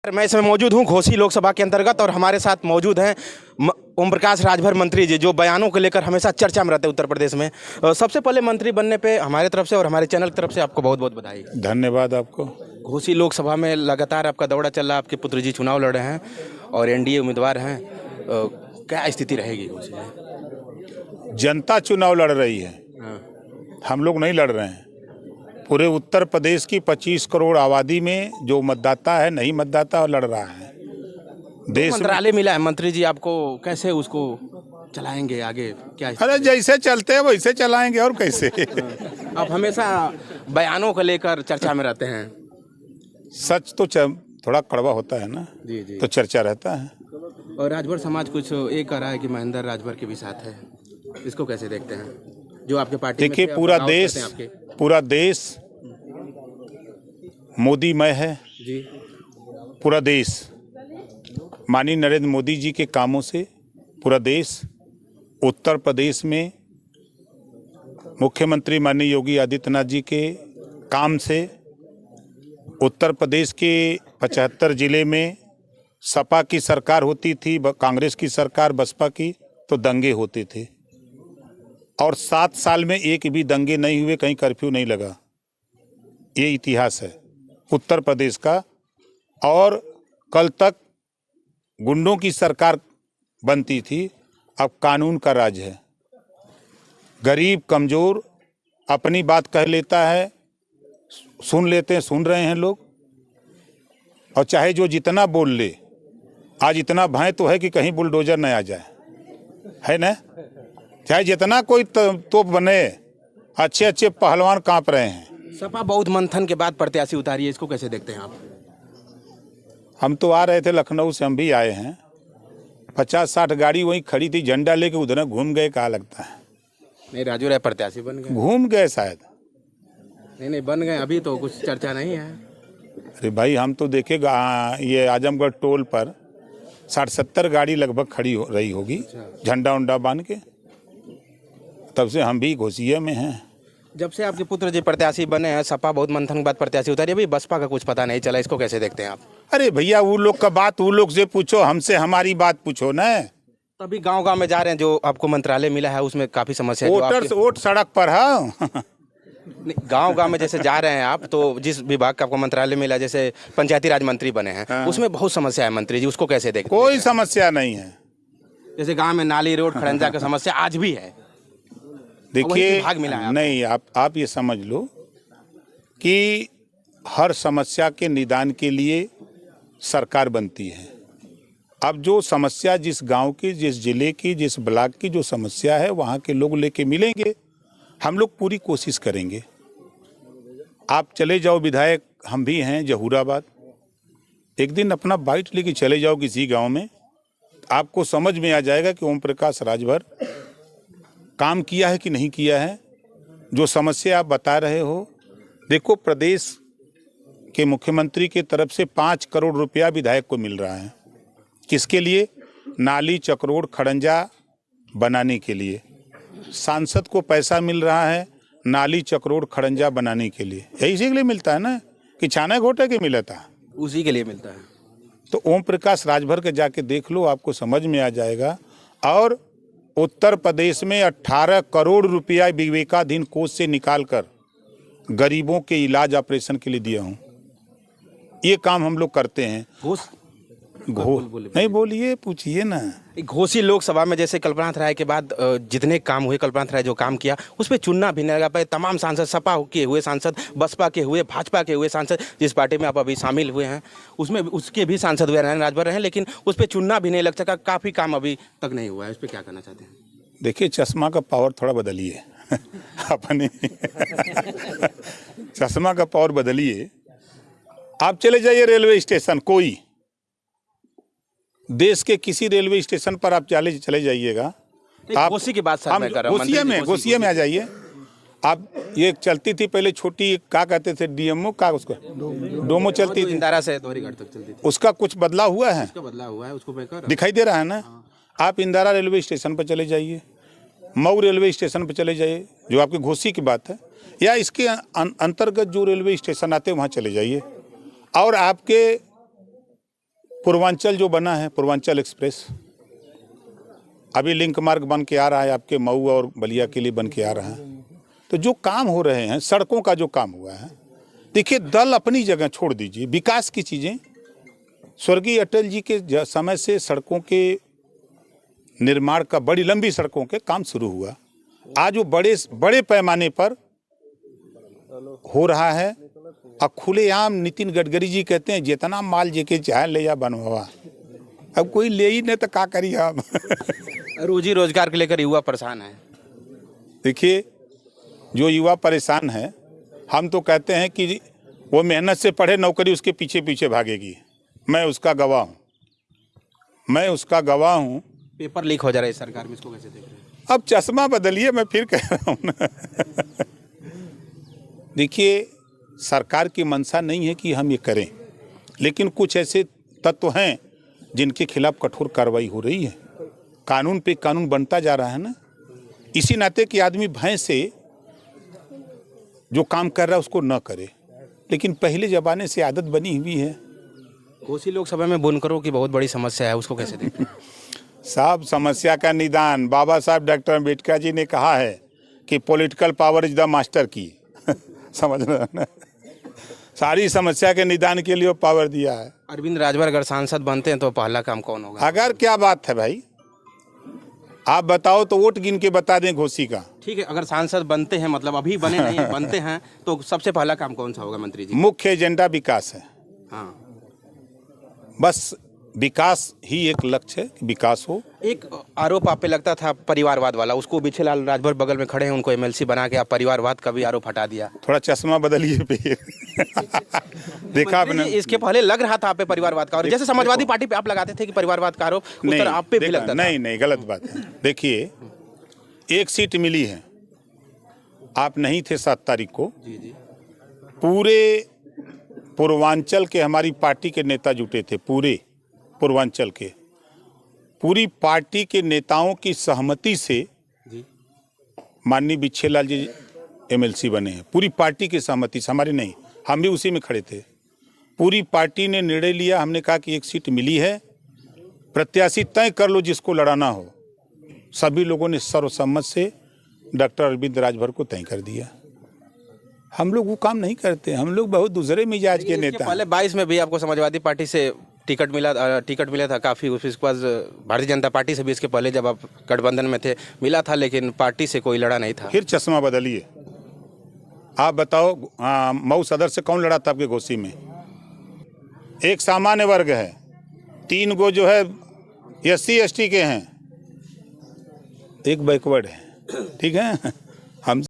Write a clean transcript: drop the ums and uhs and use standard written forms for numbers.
मैं इसमें मौजूद हूँ घोसी लोकसभा के अंतर्गत और हमारे साथ मौजूद हैं ओम प्रकाश राजभर मंत्री जी, जो बयानों को लेकर हमेशा चर्चा में रहते हैं उत्तर प्रदेश में। सबसे पहले मंत्री बनने पे हमारे तरफ से और हमारे चैनल की तरफ से आपको बहुत बहुत बधाई। धन्यवाद आपको। घोसी लोकसभा में लगातार आपका दौरा चल रहा है, आपके पुत्र जी चुनाव लड़ रहे हैं और एनडीए उम्मीदवार हैं। क्या स्थिति रहेगी घोसी में? जनता चुनाव लड़ रही है, हम लोग नहीं लड़ रहे हैं। पूरे उत्तर प्रदेश की 25 करोड़ आबादी में जो मतदाता है, नहीं मतदाता लड़ रहा है। देश मंत्रालय मिला है मंत्री जी आपको, कैसे उसको चलाएंगे आगे? क्या अरे जैसे चलते हैं वैसे चलाएंगे, और कैसे। आप हमेशा बयानों को लेकर चर्चा में रहते हैं। सच तो थोड़ा कड़वा होता है ना जी जी, तो चर्चा रहता है। और राजभर समाज कुछ ये कह रहा है कि महेंद्र राजभर के भी साथ है, इसको कैसे देखते हैं? जो आपके पार्टी में देखिए, पूरा देश मोदीमय है जी। पूरा देश माननीय नरेंद्र मोदी जी के कामों से पूरा देश, उत्तर प्रदेश में मुख्यमंत्री माननीय योगी आदित्यनाथ जी के काम से, उत्तर प्रदेश के 75 जिले में सपा की सरकार होती थी, कांग्रेस की सरकार, बसपा की, तो दंगे होते थे। और 7 साल में एक भी दंगे नहीं हुए, कहीं कर्फ्यू नहीं लगा। ये इतिहास है उत्तर प्रदेश का। और कल तक गुंडों की सरकार बनती थी, अब कानून का राज है। गरीब कमज़ोर अपनी बात कह लेता है, सुन लेते हैं, सुन रहे हैं लोग। और चाहे जो जितना बोल ले, आज इतना भय तो है कि कहीं बुलडोजर न आ जाए, है ना। चाहे जितना कोई तोप बने, अच्छे अच्छे पहलवान कांप रहे हैं। सपा बहुत मंथन के बाद प्रत्याशी उतारी है, इसको कैसे देखते हैं आप? हम तो आ रहे थे लखनऊ से, हम भी आए हैं। 50-60 गाड़ी वहीं खड़ी थी, झंडा लेके उधर घूम गए, कहा लगता है। नहीं, राजू राय प्रत्याशी बन गए। घूम गए शायद। नहीं बन गए, अभी तो कुछ चर्चा नहीं है। अरे भाई, हम तो देखेगा ये आजमगढ़ टोल पर 60-70 गाड़ी लगभग खड़ी हो रही होगी, झंडा उंडा बांध के। तब से हम भी घोसिये में हैं। जब से आपके पुत्र जी प्रत्याशी बने हैं, सपा बहुत मंथन के बाद प्रत्याशी उतारी, अभी बसपा का कुछ पता नहीं चला, इसको कैसे देखते हैं आप? अरे भैया, वो लोग का बात वो लोग से पूछो, हमसे हमारी बात पूछो ना। तभी गांव-गांव में जा रहे हैं, जो आपको मंत्रालय मिला है उसमें काफी समस्या है। वोट सड़क पर है। गांव-गांव में जैसे जा रहे हैं आप, तो जिस विभाग का आपको मंत्रालय मिला, जैसे पंचायती राज मंत्री बने हैं, उसमें बहुत समस्या है मंत्री जी, उसको कैसे देखते हैं? कोई समस्या नहीं है। जैसे गाँव में नाली, रोड, खड़ंजा की समस्या आज भी है। देखिए, नहीं, आप ये समझ लो कि हर समस्या के निदान के लिए सरकार बनती है। अब जो समस्या जिस गांव की, जिस जिले की, जिस ब्लॉक की जो समस्या है, वहाँ के लोग लेके मिलेंगे, हम लोग पूरी कोशिश करेंगे। आप चले जाओ, विधायक हम भी हैं जहूराबाद, एक दिन अपना बाइट लेके चले जाओ किसी गांव में, आपको समझ में आ जाएगा कि ओम प्रकाश राजभर काम किया है कि नहीं किया है। जो समस्या आप बता रहे हो, देखो, प्रदेश के मुख्यमंत्री की तरफ से 5 करोड़ रुपया विधायक को मिल रहा है। किसके लिए? नाली, चक्रोड़, खड़ंजा बनाने के लिए। सांसद को पैसा मिल रहा है नाली, चक्रोड़, खड़ंजा बनाने के लिए। यही इसी के लिए मिलता है ना, कि छाना घोटे के मिला था, उसी के लिए मिलता है। तो ओम प्रकाश राजभर के जाके देख लो, आपको समझ में आ जाएगा। और उत्तर प्रदेश में 18 करोड़ रुपया विवेकाधीन कोष से निकालकर गरीबों के इलाज, ऑपरेशन के लिए दिया हूँ। ये काम हम लोग करते हैं। नहीं, बोलिए, पूछिए ना। घोसी लोकसभा में जैसे कल्पनाथ राय के बाद जितने काम हुए, कल्पनाथ राय जो काम किया उस पर चुनना भी नहीं लगा पाए। तमाम सांसद, सपा के हुए सांसद, बसपा के हुए, भाजपा के हुए सांसद, जिस पार्टी में आप अभी शामिल हुए हैं उसमें उसके भी सांसद हुए हैं, राजभर रहे, लेकिन उस पर चुनना भी नहीं लग सका। काफ़ी काम अभी तक नहीं हुआ है, उस पर क्या कहना चाहते हैं? देखिए, चश्मा का पावर थोड़ा बदलिए अपने। चश्मा का पावर बदलिए। आप चले जाइए रेलवे स्टेशन, कोई देश के किसी रेलवे स्टेशन पर आप चले जाइएगा। आप घोसी की बात सर मैं कर रहा हूं, घोसिये में आ जाइए आप। ये चलती थी पहले छोटी, क्या कहते थे, डीएमओ का, उसको डोमो चलती थी, इंदिरा से दोहरीघाट तक चलती थी। उसका कुछ बदलाव हुआ है? उसका बदलाव हुआ है, उसको दिखाई दे रहा है ना। आप इंदिरा रेलवे स्टेशन पर चले जाइए, मऊ रेलवे स्टेशन पर चले जाइए, जो आपकी घोसी की बात है, या इसके अंतर्गत जो रेलवे स्टेशन आते हैं वहाँ चले जाइए। और आपके पूर्वांचल जो बना है, पूर्वांचल एक्सप्रेस, अभी लिंक मार्ग बन के आ रहा है, आपके मऊ और बलिया के लिए बन के आ रहा है। तो जो काम हो रहे हैं, सड़कों का जो काम हुआ है, देखिए दल अपनी जगह छोड़ दीजिए, विकास की चीज़ें स्वर्गीय अटल जी के समय से सड़कों के निर्माण का, बड़ी लंबी सड़कों के काम शुरू हुआ। आज वो बड़े पैमाने पर हो रहा है। अब खुलेआम नितिन गडकरी जी कहते हैं जितना माल जेके चाहे ले जा बनवा। अब कोई ले ही नहीं तो क्या करिए हम। रोजी रोजगार को लेकर युवा परेशान है। देखिए जो युवा परेशान है, हम तो कहते हैं कि वो मेहनत से पढ़े, नौकरी उसके पीछे पीछे भागेगी। मैं उसका गवाह हूँ। पेपर लीक हो जा रहा है सरकार में, इसको कैसे देख रहे हैं? अब चश्मा बदलिए, मैं फिर कह रहा हूँ ना। देखिए सरकार की मंशा नहीं है कि हम ये करें, लेकिन कुछ ऐसे तत्व हैं जिनके खिलाफ कठोर कार्रवाई हो रही है। कानून पे कानून बनता जा रहा है ना। इसी नाते कि आदमी भय से जो काम कर रहा है उसको न करे, लेकिन पहले ज़माने से आदत बनी हुई है। कोसी लोकसभा में बुनकरों की बहुत बड़ी समस्या है, उसको कैसे देखें? साहब समस्या का निदान बाबा साहब डॉक्टर अम्बेडकर जी ने कहा है कि political power is the master की। समझ रहे हैं ना? सारी समस्या के निदान के लिए वो पावर दिया है। अरविंद राजभर अगर सांसद बनते हैं तो पहला काम कौन होगा? अगर क्या बात है भाई, आप बताओ तो वोट गिन के बता दें घोसी का। ठीक है, अगर सांसद बनते हैं, मतलब अभी बने नहीं हैं, बनते हैं, तो सबसे पहला काम कौन सा होगा मंत्री जी? मुख्य एजेंडा विकास है। हाँ, बस विकास ही एक लक्ष्य है कि विकास हो। एक आरोप आप पे लगता था परिवारवाद वाला, उसको बिछेलाल राजभर बगल में खड़े हैं, उनको एमएलसी बना के आप परिवारवाद का भी आरोप हटा दिया। थोड़ा चश्मा बदलिए पे। देखा आपने? इसके पहले लग रहा था आप पे परिवारवाद का, और जैसे समाजवादी पार्टी पे आप लगाते थे कि परिवारवाद का आरोप, उस तरह आप पे भी लगता था। नहीं, गलत बात है। देखिए एक सीट मिली है, आप नहीं थे 7 तारीख को। जी। पूरे पूर्वांचल के हमारी पार्टी के नेता जुटे थे, पूरे पूर्वांचल के, पूरी पार्टी के नेताओं की सहमति से माननीय बिछेलाल जी एमएलसी बने हैं। पूरी पार्टी की सहमति से, हमारी नहीं, हम भी उसी में खड़े थे। पूरी पार्टी ने निर्णय लिया, हमने कहा कि एक सीट मिली है, प्रत्याशी तय कर लो जिसको लड़ाना हो। सभी लोगों ने सर्वसम्मत से डॉक्टर अरविंद राजभर को तय कर दिया। हम लोग वो काम नहीं करते, हम लोग बहुत दूसरे मिजाज के नेता। पहले 22 में भी आपको समाजवादी पार्टी से टिकट मिला था काफ़ी, उसके बाद भारतीय जनता पार्टी से भी इसके पहले जब आप गठबंधन में थे मिला था, लेकिन पार्टी से कोई लड़ा नहीं था। फिर चश्मा बदलिए, आप बताओ मऊ सदर से कौन लड़ा था आपके घोसी में? एक सामान्य वर्ग है, 3 गो जो है SC ST के हैं, एक बैकवर्ड है। ठीक है, हम